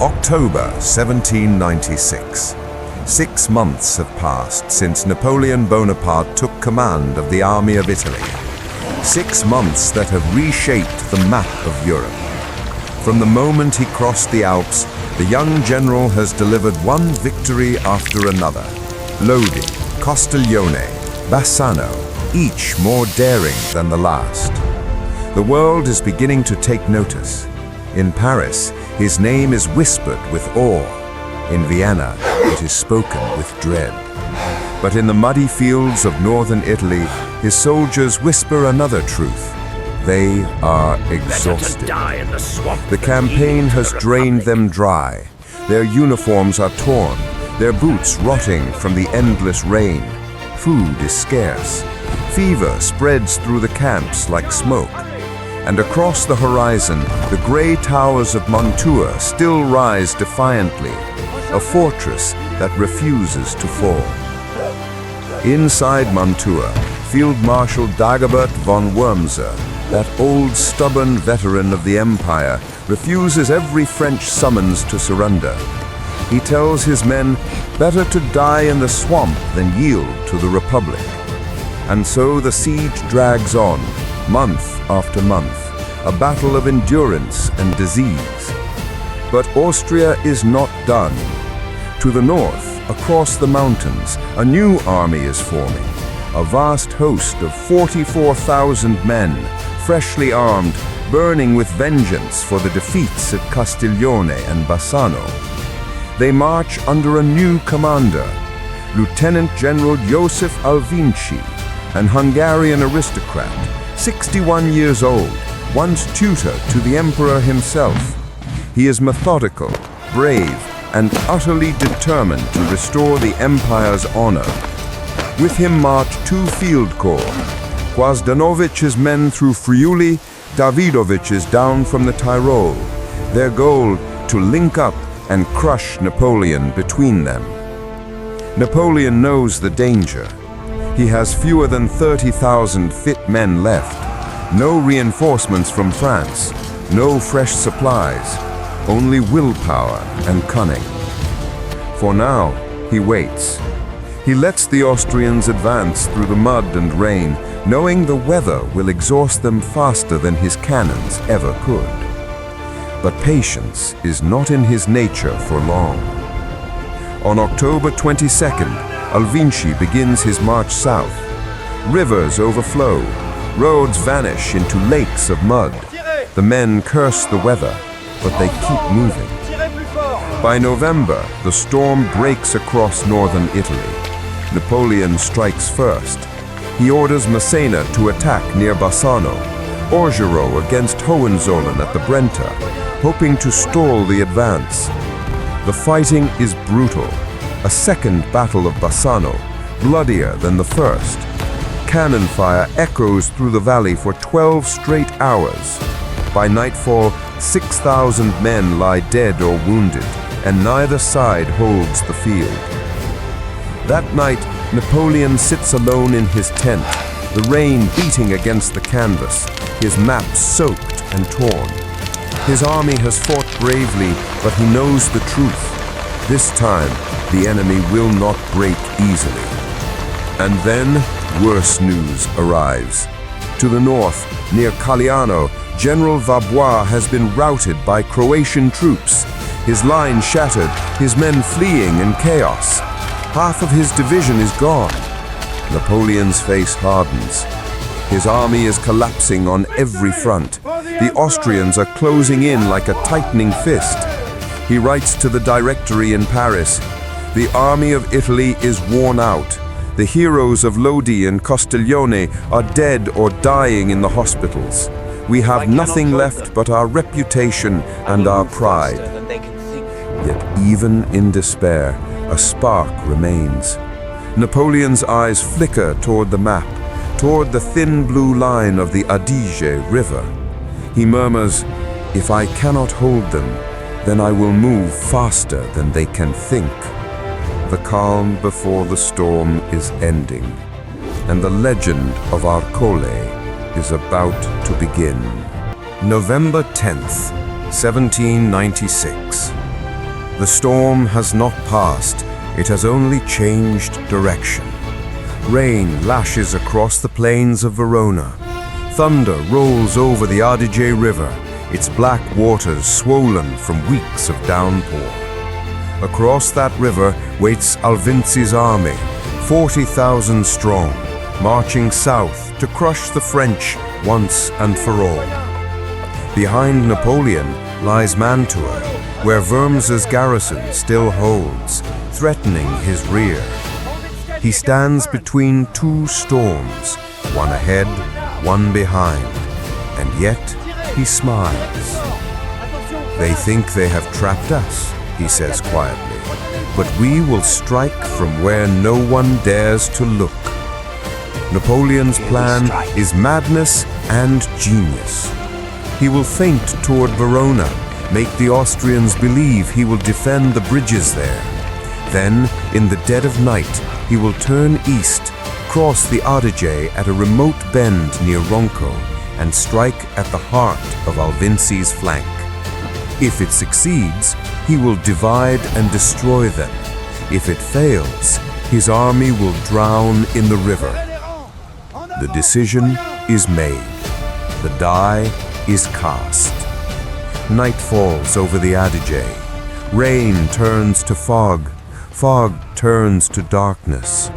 October 1796. 6 months have passed since Napoleon Bonaparte took command of the army of Italy. 6 months that have reshaped the map of Europe. From the moment he crossed the Alps, the young general has delivered one victory after another. Lodi, Castiglione, Bassano, each more daring than the last. The world is beginning to take notice. In Paris, his name is whispered with awe. In Vienna, it is spoken with dread. But in the muddy fields of northern Italy, his soldiers whisper another truth. They are exhausted. The campaign has drained them dry. Their uniforms are torn, their boots rotting from the endless rain. Food is scarce. Fever spreads through the camps like smoke. And across the horizon, the gray towers of Mantua still rise defiantly, a fortress that refuses to fall. Inside Mantua, Field Marshal Dagobert von Wurmser, that old stubborn veteran of the empire, refuses every French summons to surrender. He tells his men, better to die in the swamp than yield to the Republic. And so the siege drags on, month after month, a battle of endurance and disease. But Austria is not done. To the north, across the mountains, a new army is forming, a vast host of 44,000 men, freshly armed, burning with vengeance for the defeats at Castiglione and Bassano. They march under a new commander, Lieutenant General Joseph Alvinci, an Hungarian aristocrat, 61 years old, once tutor to the emperor himself. He is methodical, brave, and utterly determined to restore the empire's honor. With him march 2 field corps, Gwozdanovich's men through Friuli, Davidovich's down from the Tyrol, their goal to link up and crush Napoleon between them. Napoleon knows the danger. He has fewer than 30,000 fit men left, no reinforcements from France, no fresh supplies, only willpower and cunning. For now, he waits. He lets the Austrians advance through the mud and rain, knowing the weather will exhaust them faster than his cannons ever could. But patience is not in his nature for long. On October 22nd, Alvinci begins his march south. Rivers overflow, roads vanish into lakes of mud. The men curse the weather, but they keep moving. By November, the storm breaks across northern Italy. Napoleon strikes first. He orders Massena to attack near Bassano, Orgerow against Hohenzollern at the Brenta, hoping to stall the advance. The fighting is brutal. A second battle of Bassano, bloodier than the first. Cannon fire echoes through the valley for 12 straight hours. By nightfall, 6,000 men lie dead or wounded, and neither side holds the field. That night, Napoleon sits alone in his tent, the rain beating against the canvas, his map soaked and torn. His army has fought bravely, but he knows the truth. This time, the enemy will not break easily. And then, worse news arrives. To the north, near Cagliano, General Vaubois has been routed by Croatian troops. His line shattered, his men fleeing in chaos. Half of his division is gone. Napoleon's face hardens. His army is collapsing on every front. The Austrians are closing in like a tightening fist. He writes to the Directory in Paris, "The army of Italy is worn out. The heroes of Lodi and Castiglione are dead or dying in the hospitals. We have nothing left but our reputation and our pride." Yet even in despair, a spark remains. Napoleon's eyes flicker toward the map, toward the thin blue line of the Adige River. He murmurs, "If I cannot hold them, then I will move faster than they can think." The calm before the storm is ending, and the legend of Arcole is about to begin. November 10th, 1796. The storm has not passed, it has only changed direction. Rain lashes across the plains of Verona. Thunder rolls over the Adige River, its black waters swollen from weeks of downpour. Across that river waits Alvinci's army, 40,000 strong, marching south to crush the French once and for all. Behind Napoleon lies Mantua, where Worms's garrison still holds, threatening his rear. He stands between two storms, one ahead, one behind, and yet he smiles. They think they have trapped us, he says quietly, but we will strike from where no one dares to look. Napoleon's plan is madness and genius. He will feint toward Verona, make the Austrians believe he will defend the bridges there. Then, in the dead of night, he will turn east, cross the Adige at a remote bend near Ronco, and strike at the heart of Alvinci's flank. If it succeeds, he will divide and destroy them. If it fails, his army will drown in the river. The decision is made. The die is cast. Night falls over the Adige. Rain turns to fog. Fog turns to darkness.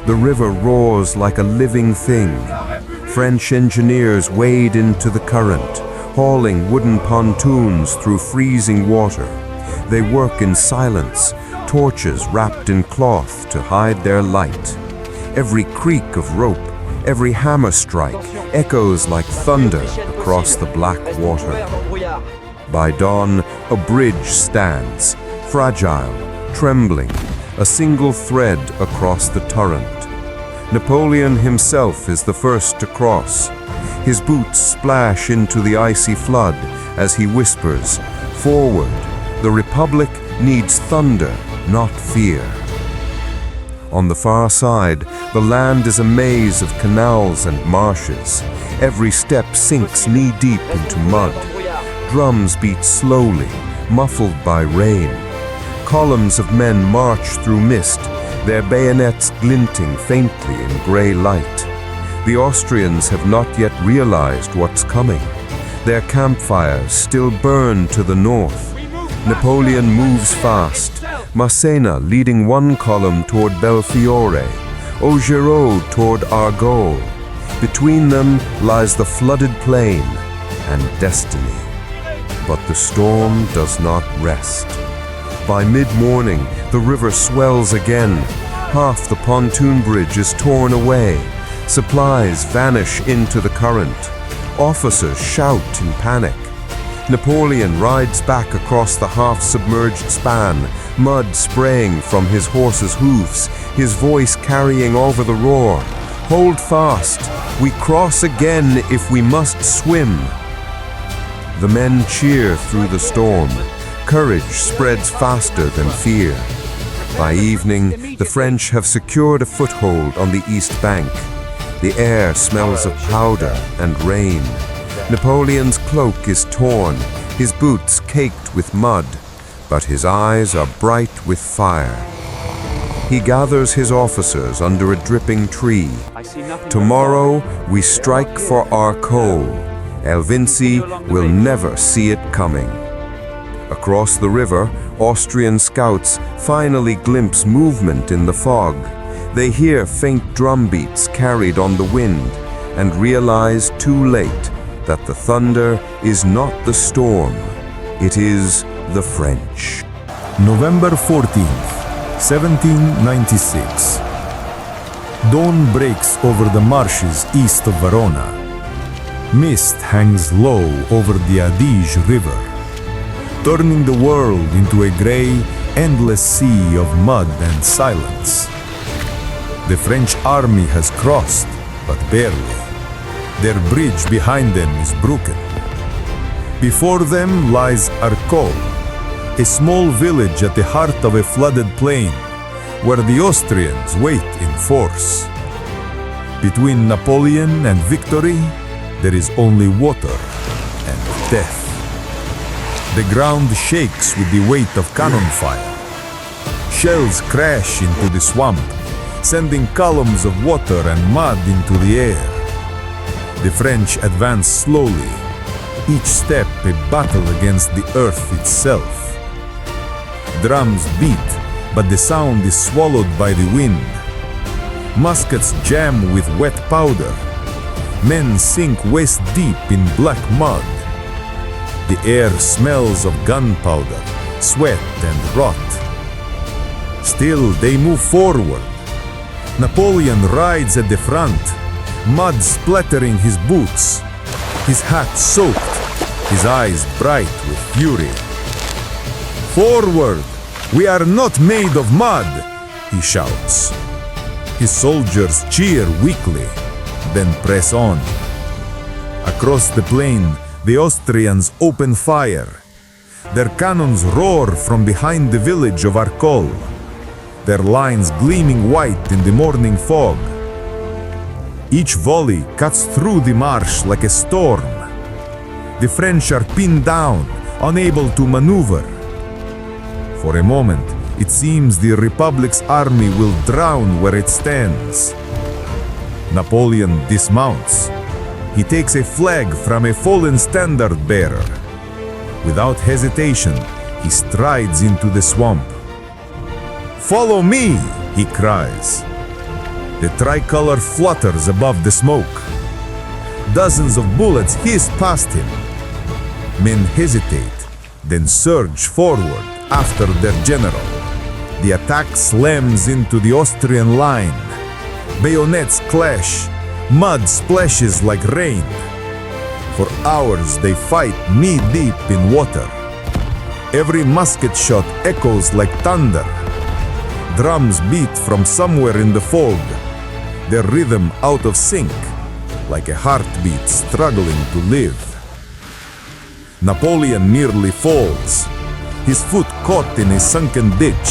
The river roars like a living thing. French engineers wade into the current, hauling wooden pontoons through freezing water. They work in silence, torches wrapped in cloth to hide their light. Every creak of rope, every hammer strike echoes like thunder across the black water. By dawn, a bridge stands, fragile, trembling, a single thread across the torrent. Napoleon himself is the first to cross. His boots splash into the icy flood as he whispers, "Forward, the Republic needs thunder, not fear." On the far side, the land is a maze of canals and marshes. Every step sinks knee-deep into mud. Drums beat slowly, muffled by rain. Columns of men march through mist, their bayonets glinting faintly in grey light. The Austrians have not yet realized what's coming. Their campfires still burn to the north. Napoleon moves fast, Massena leading one column toward Belfiore, Augereau toward Arcole. Between them lies the flooded plain and destiny. But the storm does not rest. By mid-morning, the river swells again. Half the pontoon bridge is torn away. Supplies vanish into the current. Officers shout in panic. Napoleon rides back across the half-submerged span, mud spraying from his horse's hoofs, his voice carrying over the roar. "Hold fast! We cross again if we must swim!" The men cheer through the storm. Courage spreads faster than fear. By evening, the French have secured a foothold on the east bank. The air smells of powder and rain. Napoleon's cloak is torn, his boots caked with mud, but his eyes are bright with fire. He gathers his officers under a dripping tree. "Tomorrow we strike for Arcole. Alvinci will never see it coming." Across the river, Austrian scouts finally glimpse movement in the fog. They hear faint drum beats carried on the wind and realize too late that the thunder is not the storm, it is the French. November 14th, 1796. Dawn breaks over the marshes east of Verona. Mist hangs low over the Adige River, turning the world into a gray, endless sea of mud and silence. The French army has crossed, but barely. Their bridge behind them is broken. Before them lies Arcole, a small village at the heart of a flooded plain, where the Austrians wait in force. Between Napoleon and victory, there is only water and death. The ground shakes with the weight of cannon fire. Shells crash into the swamp, sending columns of water and mud into the air. The French advance slowly, each step a battle against the earth itself. Drums beat, but the sound is swallowed by the wind. Muskets jam with wet powder. Men sink waist deep in black mud. The air smells of gunpowder, sweat and rot. Still they move forward. Napoleon rides at the front, mud splattering his boots, his hat soaked, his eyes bright with fury. "Forward! We are not made of mud!" he shouts. His soldiers cheer weakly, then press on. Across the plain, the Austrians open fire. Their cannons roar from behind the village of Arcole, their lines gleaming white in the morning fog. Each volley cuts through the marsh like a storm. The French are pinned down, unable to maneuver. For a moment, it seems the Republic's army will drown where it stands. Napoleon dismounts. He takes a flag from a fallen standard-bearer. Without hesitation, he strides into the swamp. "Follow me!" he cries. The tricolor flutters above the smoke. Dozens of bullets hiss past him. Men hesitate, then surge forward after their general. The attack slams into the Austrian line. Bayonets clash. Mud splashes like rain. For hours they fight knee-deep in water. Every musket shot echoes like thunder. Drums beat from somewhere in the fog, their rhythm out of sync, like a heartbeat struggling to live. Napoleon nearly falls, his foot caught in a sunken ditch.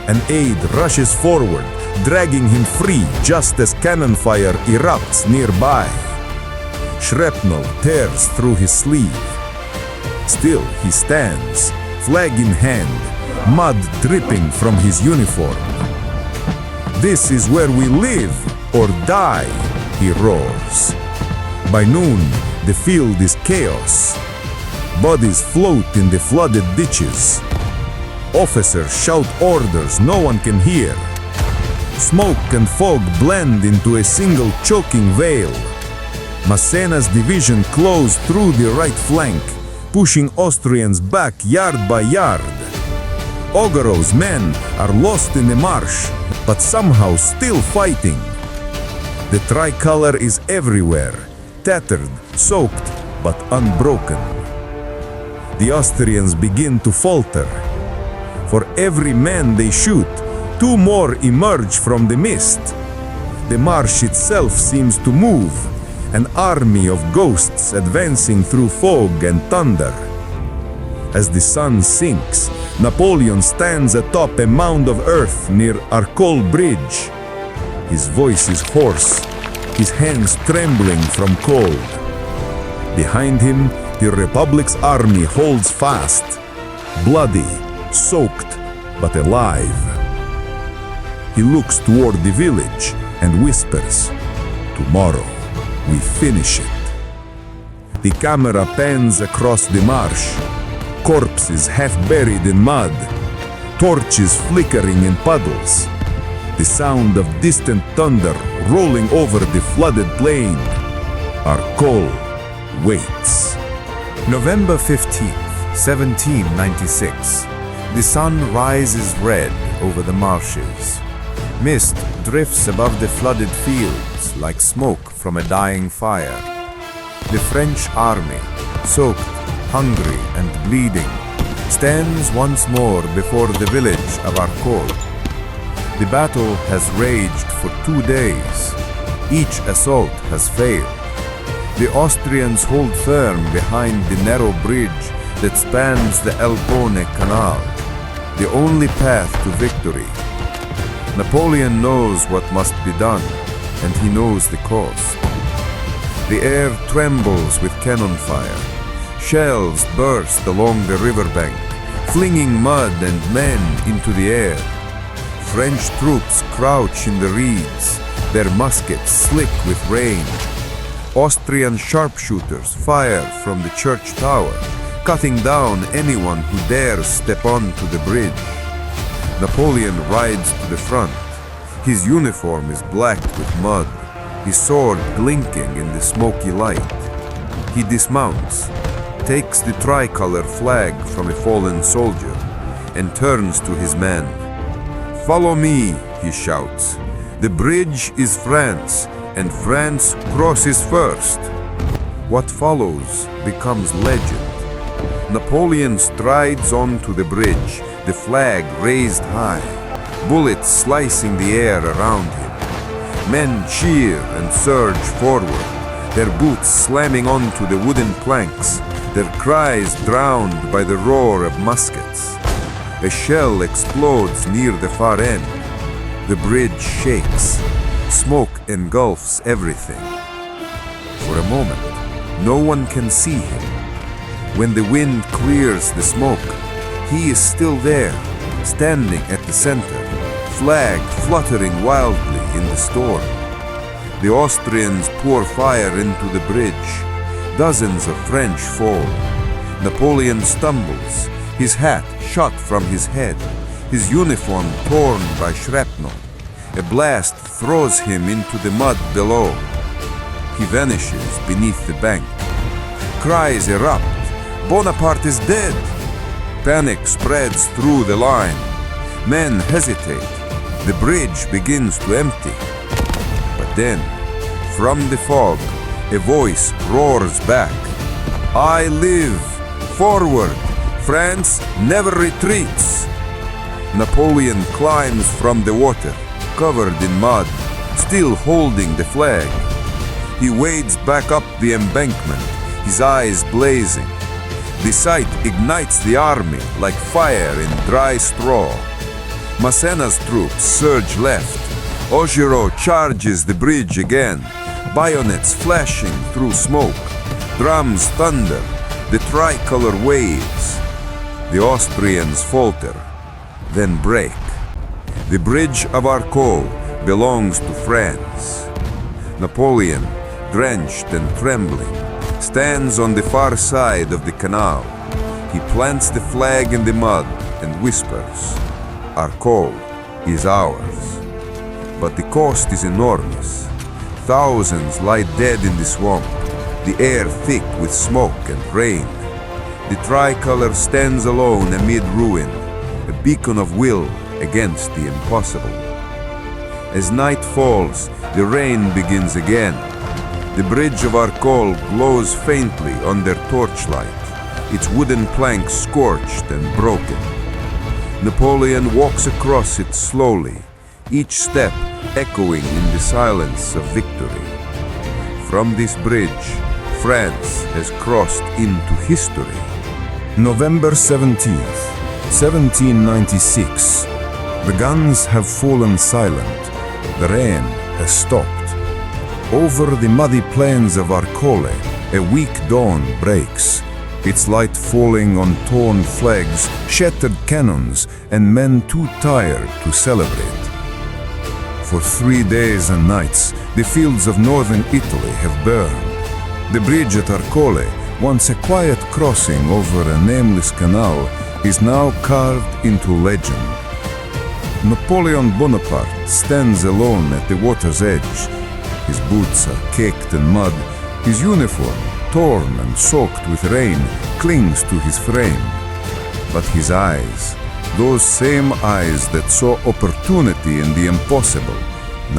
An aide rushes forward, dragging him free just as cannon fire erupts nearby. Shrapnel tears through his sleeve. Still he stands, flag in hand, mud dripping from his uniform. "This is where we live or die," he roars. By noon, the field is chaos. Bodies float in the flooded ditches. Officers shout orders no one can hear. Smoke and fog blend into a single choking veil. Massena's division closed through the right flank, pushing Austrians back yard by yard. Augereau's men are lost in the marsh, but somehow still fighting. The tricolor is everywhere, tattered, soaked, but unbroken. The Austrians begin to falter. For every man they shoot, two more emerge from the mist. The marsh itself seems to move, an army of ghosts advancing through fog and thunder. As the sun sinks, Napoleon stands atop a mound of earth near Arcole Bridge. His voice is hoarse, his hands trembling from cold. Behind him, the Republic's army holds fast, bloody, soaked, but alive. He looks toward the village and whispers, "Tomorrow, we finish it." The camera pans across the marsh, corpses half buried in mud, torches flickering in puddles, the sound of distant thunder rolling over the flooded plain. Arcole waits. November 15th, 1796. The sun rises red over the marshes. Mist drifts above the flooded fields like smoke from a dying fire. The French army, soaked, hungry and bleeding, stands once more before the village of Arcole. The battle has raged for 2 days. Each assault has failed. The Austrians hold firm behind the narrow bridge that spans the Elbone Canal, the only path to victory. Napoleon knows what must be done, and he knows the cost. The air trembles with cannon fire. Shells burst along the riverbank, flinging mud and men into the air. French troops crouch in the reeds, their muskets slick with rain. Austrian sharpshooters fire from the church tower, cutting down anyone who dares step onto the bridge. Napoleon rides to the front. His uniform is blacked with mud, his sword glinting in the smoky light. He dismounts, takes the tricolor flag from a fallen soldier, and turns to his men. "Follow me," he shouts. "The bridge is France, and France crosses first." What follows becomes legend. Napoleon strides onto the bridge, the flag raised high, bullets slicing the air around him. Men cheer and surge forward, their boots slamming onto the wooden planks, their cries drowned by the roar of muskets. A shell explodes near the far end. The bridge shakes. Smoke engulfs everything. For a moment, no one can see him. When the wind clears the smoke, he is still there, standing at the center, flag fluttering wildly in the storm. The Austrians pour fire into the bridge. Dozens of French fall. Napoleon stumbles, his hat shot from his head, his uniform torn by shrapnel. A blast throws him into the mud below. He vanishes beneath the bank. Cries erupt. Bonaparte is dead! Panic spreads through the line. Men hesitate. The bridge begins to empty. But then, from the fog, a voice roars back. "I live! Forward! France never retreats!" Napoleon climbs from the water, covered in mud, still holding the flag. He wades back up the embankment, his eyes blazing. The sight ignites the army like fire in dry straw. Massena's troops surge left. Augereau charges the bridge again, bayonets flashing through smoke. Drums thunder, the tricolor waves. The Austrians falter, then break. The bridge of Arcole belongs to France. Napoleon, drenched and trembling, stands on the far side of the canal. He plants the flag in the mud and whispers, "Arcole is ours." But the cost is enormous. Thousands lie dead in the swamp, the air thick with smoke and rain. The tricolor stands alone amid ruin, a beacon of will against the impossible. As night falls, the rain begins again. The bridge of Arcole glows faintly under torchlight, its wooden planks scorched and broken. Napoleon walks across it slowly, each step echoing in the silence of victory. From this bridge, France has crossed into history. November 17th, 1796. The guns have fallen silent. The rain has stopped. Over the muddy plains of Arcole, a weak dawn breaks, its light falling on torn flags, shattered cannons, and men too tired to celebrate. For 3 days and nights, the fields of northern Italy have burned. The bridge at Arcole, once a quiet crossing over a nameless canal, is now carved into legend. Napoleon Bonaparte stands alone at the water's edge. His boots are caked in mud. His uniform, torn and soaked with rain, clings to his frame. But his eyes, those same eyes that saw opportunity in the impossible,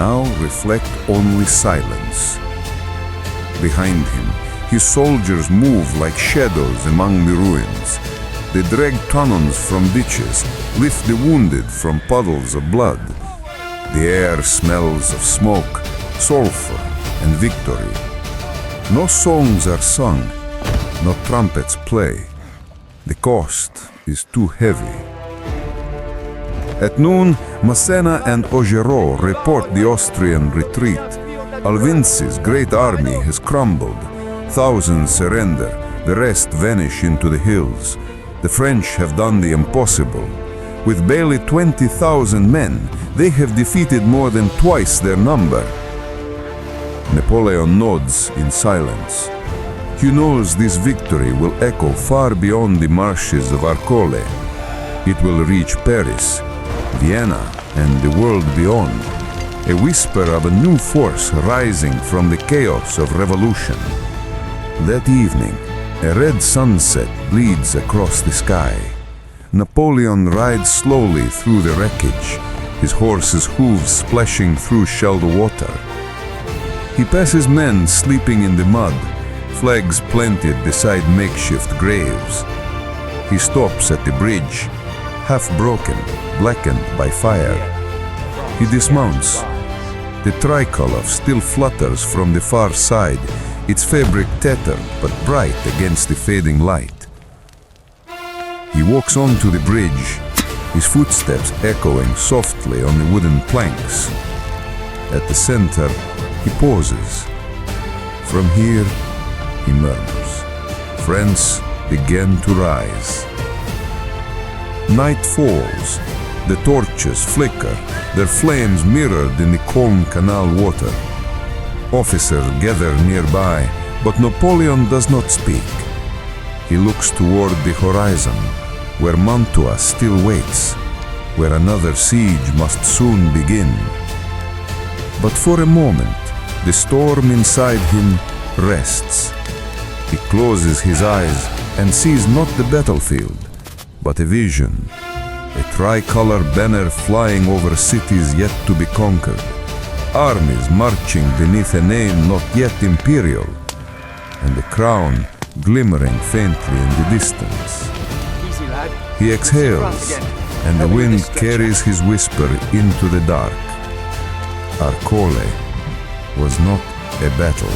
now reflect only silence. Behind him, his soldiers move like shadows among the ruins. They drag cannons from ditches, lift the wounded from puddles of blood. The air smells of smoke, sulfur, and victory. No songs are sung, no trumpets play. The cost is too heavy. At noon, Massena and Augereau report the Austrian retreat. Alvinci's great army has crumbled. Thousands surrender, The rest vanish into the hills. The French have done the impossible. With barely 20,000 men, they have defeated more than twice their number. Napoleon nods in silence. He knows this victory will echo far beyond the marshes of Arcole. It will reach Paris, Vienna, and the world beyond. A whisper of a new force rising from the chaos of revolution. That evening, a red sunset bleeds across the sky. Napoleon rides slowly through the wreckage, his horse's hooves splashing through shelled water. He passes men sleeping in the mud, flags planted beside makeshift graves. He stops at the bridge, half broken, blackened by fire. He dismounts. The tricolor still flutters from the far side, its fabric tattered but bright against the fading light. He walks onto the bridge, his footsteps echoing softly on the wooden planks. At the center, he pauses. From here, he murmurs. France began to rise. Night falls. The torches flicker, their flames mirrored in the calm canal water. Officers gather nearby, but Napoleon does not speak. He looks toward the horizon, where Mantua still waits, where another siege must soon begin. But for a moment, the storm inside him rests. He closes his eyes and sees not the battlefield, but a vision. A tricolor banner flying over cities yet to be conquered. Armies marching beneath a name not yet imperial. And the crown glimmering faintly in the distance. Easy, lad. He exhales, and the wind carries his whisper into the dark. Arcole was not a battle.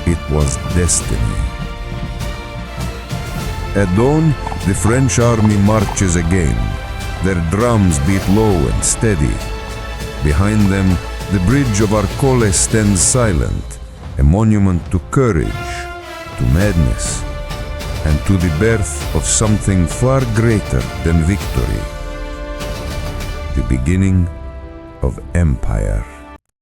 It was destiny. At dawn, the French army marches again. Their drums beat low and steady. Behind them, the bridge of Arcole stands silent, a monument to courage, to madness, and to the birth of something far greater than victory. The beginning of empire.